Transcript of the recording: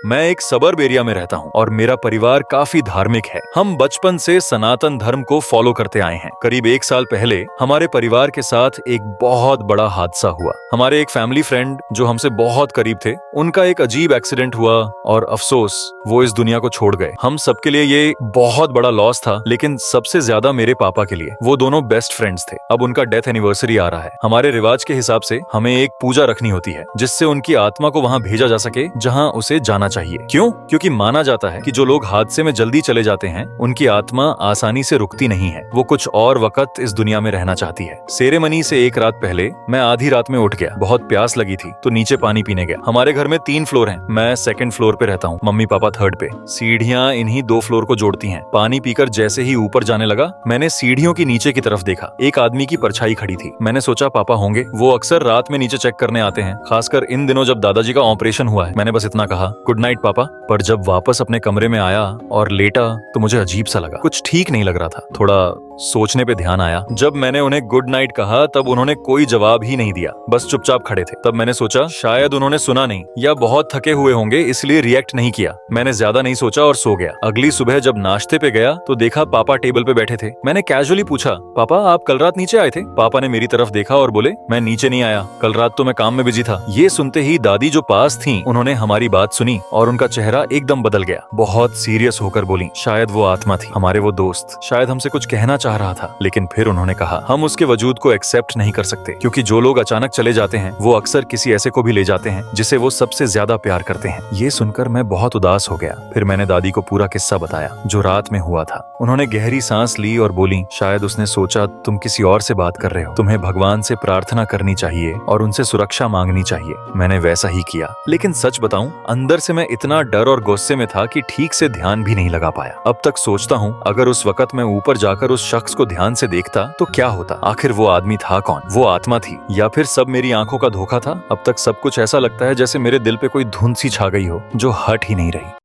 मैं एक suburb area में रहता हूँ और मेरा परिवार काफी धार्मिक है। हम बचपन से सनातन धर्म को फॉलो करते आए हैं। करीब 1 साल पहले हमारे परिवार के साथ एक बहुत बड़ा हादसा हुआ। हमारे एक फैमिली फ्रेंड जो हमसे बहुत करीब थे, उनका एक अजीब एक्सीडेंट हुआ और अफसोस वो इस दुनिया को छोड़ गए। हम सबके लिए ये बहुत बड़ा लॉस था, लेकिन सबसे ज्यादा मेरे पापा के लिए। वो दोनों बेस्ट फ्रेंड्स थे। अब उनका डेथ एनिवर्सरी आ रहा है। हमारे रिवाज के हिसाब से हमें एक पूजा रखनी होती है जिससे उनकी आत्मा को वहाँ भेजा जा सके जहाँ उसे जाना चाहिए। क्यों? क्योंकि माना जाता है कि जो लोग हादसे में जल्दी चले जाते हैं उनकी आत्मा आसानी से रुकती नहीं है। वो कुछ और वक्त इस दुनिया में रहना चाहती है। सेरेमनी से 1 रात पहले मैं आधी रात में उठ गया। बहुत प्यास लगी थी तो नीचे पानी पीने गया। हमारे घर में 3 फ्लोर हैं। मैं 2nd फ्लोर पे रहता हूँ, मम्मी पापा 3rd पे। सीढ़ियाँ इन्हीं 2 फ्लोर को जोड़ती हैं। पानी पीकर जैसे ही ऊपर जाने लगा, मैंने सीढ़ियों की नीचे की तरफ देखा। एक आदमी की परछाई खड़ी थी। मैंने सोचा पापा होंगे। वो अक्सर रात में नीचे चेक करने आते हैं, खासकर इन दिनों जब दादाजी का ऑपरेशन हुआ है। मैंने बस इतना कहा, गुड नाइट पापा। पर जब वापस अपने कमरे में आया और लेटा तो मुझे अजीब सा लगा। कुछ ठीक नहीं लग रहा था। थोड़ा सोचने पे ध्यान आया। जब मैंने उन्हें गुड नाइट कहा तब उन्होंने कोई जवाब ही नहीं दिया, बस चुपचाप खड़े थे। तब मैंने सोचा शायद उन्होंने सुना नहीं या बहुत थके हुए होंगे इसलिए रिएक्ट नहीं किया। मैंने ज्यादा नहीं सोचा और सो गया। अगली सुबह जब नाश्ते पे गया तो देखा पापा टेबल पे बैठे थे। मैंने कैजुअली पूछा, पापा आप कल रात नीचे आए थे? पापा ने मेरी तरफ देखा और बोले, मैं नीचे नहीं आया, कल रात तो मैं काम में बिजी था। ये सुनते ही दादी जो पास थी उन्होंने हमारी बात सुनी और उनका चेहरा एकदम बदल गया। बहुत सीरियस होकर बोली, शायद वो आत्मा थी, हमारे वो दोस्त, शायद हमसे कुछ कहना चाह रहा था। लेकिन फिर उन्होंने कहा, हम उसके वजूद को एक्सेप्ट नहीं कर सकते, क्योंकि जो लोग अचानक चले जाते हैं वो अक्सर किसी ऐसे को भी ले जाते हैं जिसे वो सबसे ज्यादा प्यार करते हैं। ये सुनकर मैं बहुत उदास हो गया। फिर मैंने दादी को पूरा किस्सा बताया जो रात में हुआ था। उन्होंने गहरी सांस ली और बोली, शायद उसने सोचा तुम किसी और से बात कर रहे हो, तुम्हें भगवान से प्रार्थना करनी चाहिए और उनसे सुरक्षा मांगनी चाहिए। मैंने वैसा ही किया, लेकिन सच बताऊं अंदर से मैं इतना डर और गुस्से में था कि ठीक से ध्यान भी नहीं लगा पाया। अब तक सोचता हूँ अगर उस वक्त मैं ऊपर जाकर उस शख्स को ध्यान से देखता तो क्या होता। आखिर वो आदमी था कौन? वो आत्मा थी या फिर सब मेरी आंखों का धोखा था? अब तक सब कुछ ऐसा लगता है जैसे मेरे दिल पे कोई धुंध सी छा गई हो जो हट ही नहीं रही।